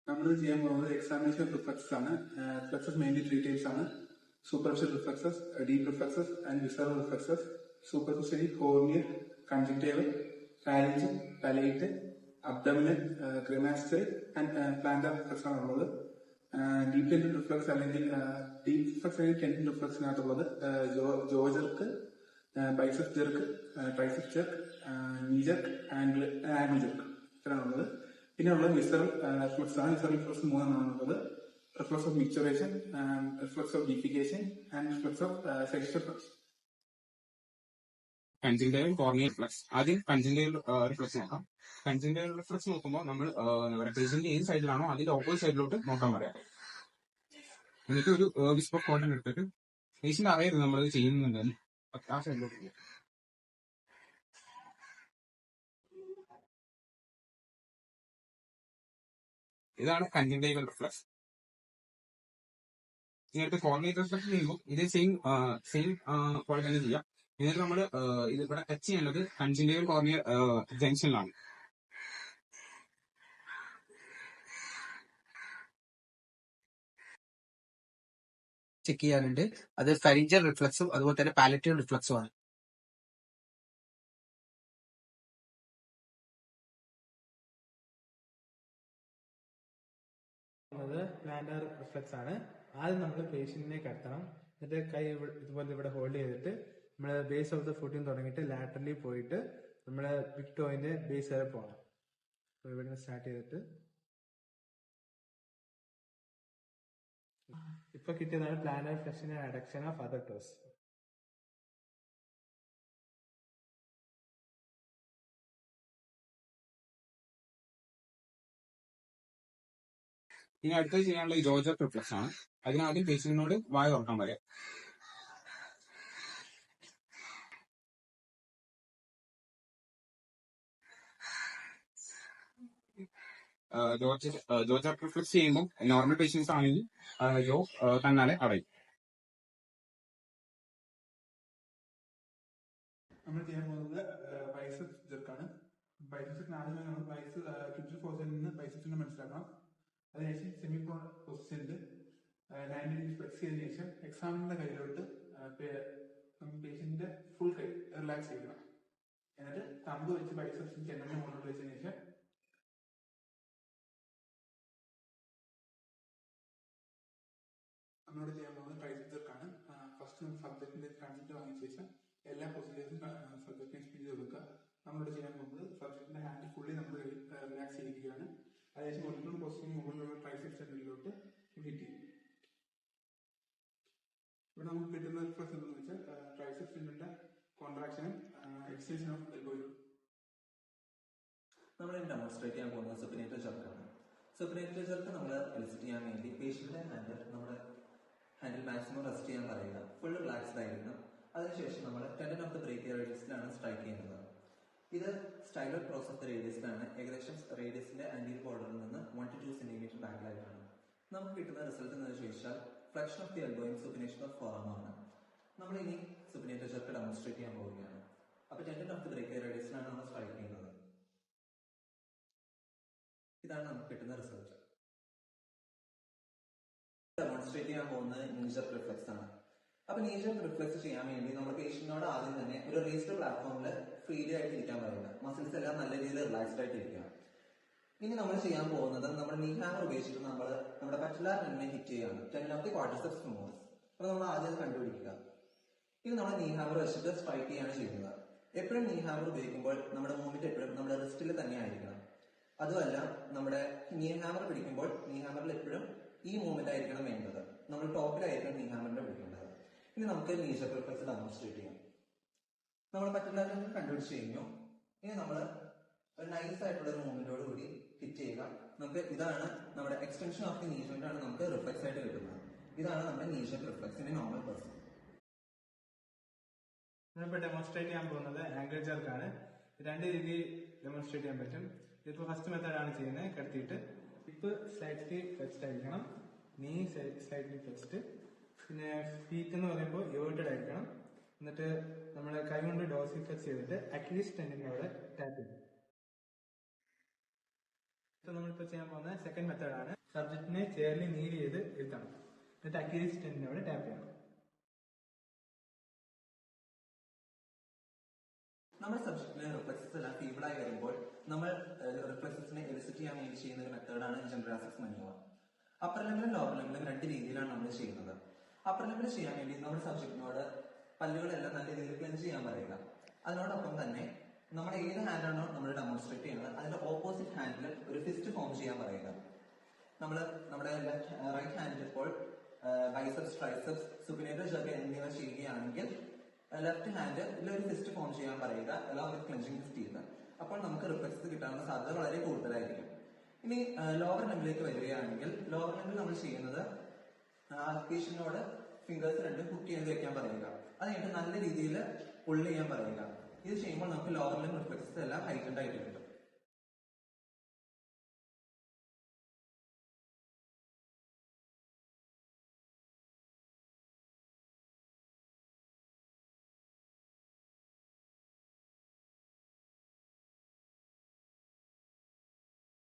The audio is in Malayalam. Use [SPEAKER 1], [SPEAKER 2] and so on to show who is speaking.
[SPEAKER 1] നമ്മൾ ചെയ്യാൻ പോകുന്നത് എക്സാമിനേഷൻ റിഫ്ലക്സസ് ആണ്. റിഫ്ലക്സസ് മെയിൻലി ത്രീ ടൈപ്സ് ആണ്: superficial reflexes, deep reflexes and visceral reflexes. Superficially corneal, conjunctival, pharynx, palate, abdominal, cremasteric and plantar reflex ആണ് ഉള്ളത്. ഡീപ് ടെൻഡൻ റിഫ്ലക്സ് അല്ലെങ്കിൽ ഡീപ് റിഫ്ലക്സ് അല്ലെങ്കിൽ ടെൻഡൻ റിഫ്ലക്സിനകത്തുള്ളത് jaw jerk, biceps jerk, triceps jerk, knee jerk, ankle jerk ഇത്രയാണുള്ളത്. പിന്നെ ഉള്ളത് വിസറൽ റിഫ്ലക്സ് ആണ്. വിസറൽ റിഫ്ലക്സ് മൂന്നെണ്ണമാണ് ഉള്ളത്: reflex of micturition, reflex of defecation and reflex of sphincter reflux.
[SPEAKER 2] കൺജങ്ക്റ്റൈവൽ corneal reflux. ആദ്യം കൺജങ്ക്റ്റൈവൽ റിഫ്ലക്സ് നോക്കാം. കൺജങ്ക്റ്റൈവൽ റിഫ്ലക്സ് നോക്കുമ്പോൾ നമ്മൾ പേഷ്യന്റ് ഏത് സൈഡിലാണോ അതിന്റെ ഓപ്പോസിറ്റ് സൈഡിലോട്ട് നോക്കാൻ പറയാം. എന്നിട്ട് ഒരു വിസ്പർ കോട്ടൺ എടുത്തിട്ട് പേഷ്യന്റ് അറിയരുത് നമ്മൾ ചെയ്യുന്നുണ്ടെന്ന് ആ സൈഡിലോട്ട് പോകും. ഇതാണ് കൺജങ്ക്റ്റൈവൽ റിഫ്ലക്സ്. ഇങ്ങനത്തെ കോർണിയൽ റിഫ്ലക്സ് ചെയ്യുമ്പോൾ ഇത് സെയിം പോലെ തന്നെ ചെയ്യാം. എന്നിട്ട് നമ്മൾ ഇത് ഇവിടെ ടച്ച് ചെയ്യേണ്ടത് കൺജങ്ക്റ്റൈവൽ കോർണിയൽ ജംഗ്ഷനിലാണ്.
[SPEAKER 3] ചെക്ക് ചെയ്യാനുണ്ട്. അത് ഫാരിഞ്ചൽ റിഫ്ലക്സും അതുപോലെ തന്നെ പാലറ്റൽ റിഫ്ലക്സും ആണ്.
[SPEAKER 1] പ്ലാന്റർ റിഫ്ലക്സ് ആണ്. ആദ്യം നമ്മൾ പേഷ്യന്റിനെ കിടത്തണം. എന്നിട്ട് കൈ ഇതുപോലെ ഇവിടെ ഹോൾഡ് ചെയ്തിട്ട് നമ്മൾ ബേസ് ഓഫ് ദ ഫുട്ടിൽ തുടങ്ങിയിട്ട് ലാറ്ററലി പോയിട്ട് നമ്മുടെ ബിഗ് ടോയിന്റെ ബേസ് വരെ പോകണം. ഇവിടെ സ്റ്റാർട്ട് ചെയ്തിട്ട് ഇപ്പൊ കിട്ടിയതാണ് planter flexion and അഡക്ഷൻ of other toss.
[SPEAKER 2] ഇനി അടുത്തത് ചെയ്യാനുള്ള ജോ ജെർക്ക് റിഫ്ലക്സ് ആണ്. അതിനാദ്യം പേഷ്യന്റിനോട് വായ തുറക്കാൻ പറയാം. ജോ ജെർക്ക് റിഫ്ലക്സ് ചെയ്യുമ്പോൾ നോർമൽ പേഷ്യൻസ് ആണെങ്കിൽ ജോ തന്നാലെ അടയും.
[SPEAKER 1] നമ്മൾ ചെയ്യാൻ പോകുന്നത് ബൈസെപ്സ് ജെർക്കാണ്. ബൈസെപ്സിന് ആദ്യമേ നമ്മൾ ക്രിട്ടിക്കൽ പൊസിഷനിൽ നിന്ന് ബൈസെപ്സിനെ മനസ്സിലാക്കണം. അതിനുശേഷം സെമി പൊസിഷനിൽ 90 ഡിഗ്രി ഫ്ലെക്സ് ചെയ്തതിനു ശേഷം എക്സാമിന്റെ കയ്യിലോട്ട് പേഷ്യന്റിന്റെ ഫുൾ കൈ റിലാക്സ് ചെയ്യണം. എന്നിട്ട് തമ്പ് വെച്ച് ബൈസെപ്സിന് ചെന്നൈ മുന്നോട്ട് വെച്ചതിന് ശേഷം നമ്മളോട് ചെയ്യാൻ പോകുന്നത് ട്രൈസെപ്സ് ജെർക്കാണ്. ഫസ്റ്റ് നമ്മൾ സബ്ജക്റ്റിന്റെ കൺസെപ്റ്റ് വാങ്ങിയ ശേഷം എല്ലാ പൊസിഷൻസും സബ്ജക്റ്റിനെ സ്പീഡ് ചെയ്ത് കൊടുക്കുക. നമ്മളോട് ചെയ്യാൻ പോകുന്നത് സബ്ജക്റ്റിന്റെ ഹാൻഡ് ഫുള്ളി നമ്മൾ റിലാക്സ് ചെയ്യിക്കുകയാണ്. അതിനുശേഷം ഒറിജിനൽ പൊസിഷന് മുകളിലുള്ള ട്രൈസെപ്സ് സെന്ററിലോട്ട് ഹിറ്റ് ചെയ്യും. ഇവിടെ നമുക്ക് കിട്ടുന്ന റിഫ്ലക്സ് എന്താണെന്ന് വെച്ചാൽ ട്രൈസെപ്സ് സെന്ററിന്റെ കോൺട്രാക്ഷനും എക്സ്റ്റൻഷൻ ഓഫ് എൽബോയും.
[SPEAKER 4] നമ്മൾ ഡെമോൺസ്ട്രേറ്റ് ചെയ്യാൻ പോകുന്നത് സുപ്പിനേറ്റർ ജെർക്കാണ്. സുപ്പിനേറ്റർ ജെർക്ക് നമ്മൾ എലിസിറ്റ് ചെയ്യാൻ വേണ്ടി പേഷ്യന്റെ നമ്മുടെ ഹാൻഡിൽ മാക്സിമം റെസ്റ്റ് ചെയ്യാൻ പറയുക. ഫുൾ റിലാക്സ്ഡ് ആയിരിക്കണം. അതിനുശേഷം നമ്മൾ ടെൻഡൻ ഓഫ് ദ ബ്രേക്കിയർ റേഡിയസിലാണ് സ്ട്രൈക്ക് ചെയ്യുന്നത്. ഇത് സ്റ്റൈലർ ക്രോസ് ഓഫ് ദ റേഡിയസിലാണ്. ഏകദേശം റേഡിയസിന്റെ ആന്റീരിയർ ബോർഡറിൽ നിന്ന് 1 to 2 സെന്റിമീറ്റർ ബാക്കിലായിട്ടാണ്. നമുക്ക് കിട്ടുന്ന റിസൾട്ട് എന്ന് ചോദിച്ചാൽ ഫ്ലെക്ഷൻ ഓഫ് ദി എൽബോയും സുപ്പിനേഷൻ ഓഫ് ഫോറം ആണ്. നമ്മൾ ഇനി സുപ്പിനേറ്റർ ജെർക്ക് ഡെമോൺസ്ട്രേറ്റ് ചെയ്യാൻ പോവുകയാണ്. അപ്പൊ ടെൻഡൻ ഓഫ് ദി ബ്രേക്കിയർ റേഡിയസിലാണ് നമ്മൾ സ്ട്രൈക്ക് ചെയ്യുന്നത്. ഇതാണ് നമുക്ക് കിട്ടുന്ന റിസൾട്ട്. ഡെമോൺസ്ട്രേറ്റ് ചെയ്യാൻ പോകുന്നത് നീ ജെർക്ക് റിഫ്ലക്സ് ആണ്. അപ്പൊ നീ ജെർക്ക് റിഫ്ലക്സ് ചെയ്യാൻ വേണ്ടി നമ്മൾ പേഷ്യന്റിനോട് ആദ്യം തന്നെ ഒരു റേസ്ഡ് പ്ലാറ്റ്ഫോമിൽ ഫ്രീലി ആയിട്ട് ഇരിക്കാൻ പറയുക. മസിൽസ് എല്ലാം നല്ല രീതിയിൽ റിലാക്സ്ഡ് ആയിട്ട് ഇരിക്കുക. ഇനി നമ്മൾ ചെയ്യാൻ പോകുന്നത് നമ്മുടെ നീ ഹാമർ ഉപയോഗിച്ചിട്ട് നമ്മുടെ പറ്റുലാർ ടെൻഡിനെ ഹിറ്റ് ചെയ്യാണ്. Tendon of the quadriceps femoris. അപ്പൊ നമ്മൾ ആദ്യം കണ്ടുപിടിക്കുക. ഇനി നമ്മൾ നീ ഹാമർ വെച്ചിട്ട് സ്ട്രൈക്ക് ചെയ്യാണ് ചെയ്യുന്നത്. എപ്പോഴും നീ ഹാമർ ഉപയോഗിക്കുമ്പോൾ നമ്മുടെ മൂവ്മെന്റ് എപ്പോഴും നമ്മുടെ റിസ്റ്റിൽ തന്നെ ആയിരിക്കണം. അതുമല്ല, നമ്മുടെ നീ ഹാമർ പിടിക്കുമ്പോൾ നീ ഹാമറിൽ എപ്പോഴും ഈ മൂവ്മെന്റ് ആയിരിക്കണം വേണ്ടത്. നമ്മൾ ടോപ്പിലായിരിക്കണം നീ ഹാമറിനെ പിടിക്കേണ്ടത്. ഇനി നമുക്ക് നീ ജെർക്ക് റിഫ്ലക്സ് ഡെമോൺസ്ട്രേറ്റ് ചെയ്യാം. നമ്മൾ പറ്റുലാർ ടെൻഡൻ കണ്ടുപിടിച്ച് കഴിഞ്ഞു. ഇനി നമ്മൾ ഒരു നൈസ് ആയിട്ടുള്ള ഒരു മൂവ്മെന്റോട് കൂടി ഹിറ്റ് ചെയ്യുക. നമുക്ക് ഇതാണ് നമ്മുടെ എക്സ്റ്റൻഷൻ ഓഫ് ദി നീ ജോയിന്റ് ആണ് നമുക്ക് റിഫ്ലക്സ് ആയിട്ട് കിട്ടുന്നത്. ഇതാണ് നമ്മുടെ നീ ജെർക്ക് റിഫ്ലക്സിന്റെ നോർമൽ പേഴ്സൺ.
[SPEAKER 1] നമ്മളിപ്പോൾ ഡെമോൺസ്ട്രേറ്റ് ചെയ്യാൻ പോകുന്നത് ആംഗിൾ ജെർക്കാണ്. രണ്ട് രീതിയിൽ ഡെമോൺസ്ട്രേറ്റ് ചെയ്യാൻ പറ്റും. ഇതിപ്പോൾ ഫസ്റ്റ് മെത്തേഡാണ് ചെയ്യുന്നത്. കിടത്തിയിട്ട് ഹിപ്പ് സ്ലൈറ്റ്ലി ഫ്ലെക്സ്ഡ് ആയിരിക്കണം, നീ സ്ലൈറ്റ്ലി ഫ്ലെക്സ്ഡ്. പിന്നെ ഫീറ്റ് എന്ന് പറയുമ്പോൾ ഇവേർട്ടഡ് ആയിരിക്കണം. എന്നിട്ട് നമ്മൾ കൈ കൊണ്ട് ഡോർസി ഫ്ലെക്സ് ചെയ്തിട്ട് അക്യൂസ് ടെൻഡിനെ അവിടെ ടാപ്പ് ചെയ്യും. നമ്മളിപ്പോൾ ചെയ്യാൻ പോകുന്ന സെക്കൻഡ് മെത്തേഡാണ്.
[SPEAKER 5] സബ്ജക്റ്റിനെ ചെയറിൽ നീൽ ചെയ്ത് ഇരുത്തണം. എന്നിട്ട് അക്യൂസ് ടെൻഡിനോട് ടാപ്പ് ചെയ്യണം.
[SPEAKER 4] നമ്മുടെ സബ്ജക്റ്റിലെ റിഫ്ലക്സസ് എല്ലാം ഫീബിളായി വരുമ്പോൾ നമ്മൾ റിഫ്ലക്സസിനെ എലിസിറ്റ് ചെയ്യാൻ വേണ്ടി ചെയ്യുന്ന ഒരു മെത്തേഡാണ് ജനറാസിക്സ് മനിയോവ. അപ്പർ ലെവലും ലോവർ ലെവലും രണ്ട് രീതിയിലാണ് നമ്മൾ ചെയ്യുന്നത്. അപ്പർ ലെവൽ ചെയ്യാൻ വേണ്ടി നമ്മുടെ സബ്ജക്റ്റിനോട് പല്ലുകളെല്ലാം നല്ല രീതിയിൽ ക്ലെൻസ് ചെയ്യാൻ പറയുക. അതിനോടൊപ്പം തന്നെ നമ്മുടെ ഏത് ഹാൻഡാണോ നമ്മൾ ഡെമോൺസ്ട്രേറ്റ് ചെയ്യുന്നത് അതിന്റെ ഓപ്പോസിറ്റ് ഹാൻഡിൽ ഒരു ഫിസ്റ്റ് ഫോം ചെയ്യാൻ പറയുക. നമ്മൾ നമ്മുടെ റൈറ്റ് ഹാൻഡിൽ ഇപ്പോൾ ബൈസെപ്സ്, ട്രൈസെപ്സ്, സുപ്പിനേറ്റർ ജെർക്ക് എന്നിവ ചെയ്യുകയാണെങ്കിൽ ലെഫ്റ്റ് ഹാൻഡ് ഒരു ഫിസ്റ്റ് ഫോം ചെയ്യാൻ പറയുക, along with clenching his teeth. അപ്പോൾ നമുക്ക് റിഫ്ലക്സസ് കിട്ടാനുള്ള സാധ്യത വളരെ കൂടുതലായിരിക്കും. ഇനി ലോവർ ലെവലിലേക്ക് വരികയാണെങ്കിൽ ലോവർ ലെവലിൽ നമ്മൾ ചെയ്യുന്നത് പേഷ്യന്റിനോട് ഫിംഗേഴ്സ് രണ്ടും കുക്ക് ചെയ്ത് വെക്കാൻ പറയുക. അത് കഴിഞ്ഞിട്ട് നല്ല രീതിയിൽ പുള്ള് ചെയ്യാൻ പറയുക. ഇത് ചെയ്യുമ്പോൾ നമുക്ക് ലോവർ ലെവൽ റിഫ്ലക്സസ് എല്ലാം ഹൈറ്റൻഡ് ആയിട്ട് കിട്ടും.